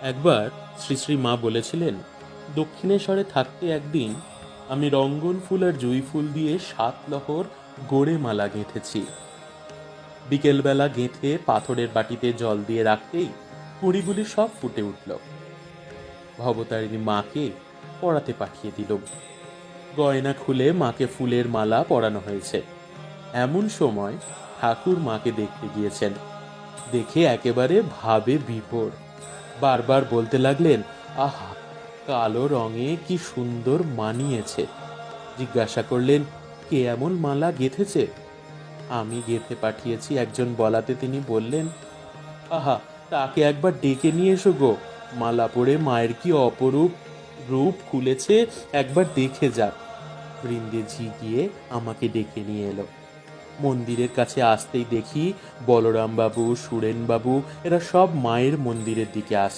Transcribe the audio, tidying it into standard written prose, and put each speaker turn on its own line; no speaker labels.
একবার শ্রী শ্রী মা বলেছিলেন, দক্ষিণেশ্বরে থাকতে একদিন আমি রঙ্গন ফুল আর জুঁই ফুল দিয়ে 7 লহর গোড়ে মালা গেঁথেছি। বিকেলবেলা গেঁথে পাথরের বাটিতে জল দিয়ে রাখতেই কুঁড়িগুলি সব ফুটে উঠল। ভবতারিণী মাকে পড়াতে পাঠিয়ে দিলুম। গয়না খুলে মাকে ফুলের মালা পরানো হয়েছে। এমন সময় ঠাকুর মাকে দেখতে গিয়েছেন। দেখে একেবারে ভাবে বিভোর। বারবার বলতে লাগলেন, আহা, কালো রঙে কি সুন্দর মানিয়েছে। জিজ্ঞাসা করলেন, কে এমন মালা গেঁথেছে? আমি গেঁথে পাঠিয়েছি একজন বলাতে তিনি বললেন, আহা, তাকে একবার ডেকে নিয়ে এসো গো। মালা পরে মায়ের কি অপরূপ রূপ খুলেছে, একবার দেখে যাক। বৃন্দে ঝি গিয়ে আমাকে ডেকে নিয়ে এলো। মন্দিরের কাছে আসতেই দেখি বলরাম বাবু, সুরেন বাবু এরা সব মায়ের মন্দিরের দিকে আসছে।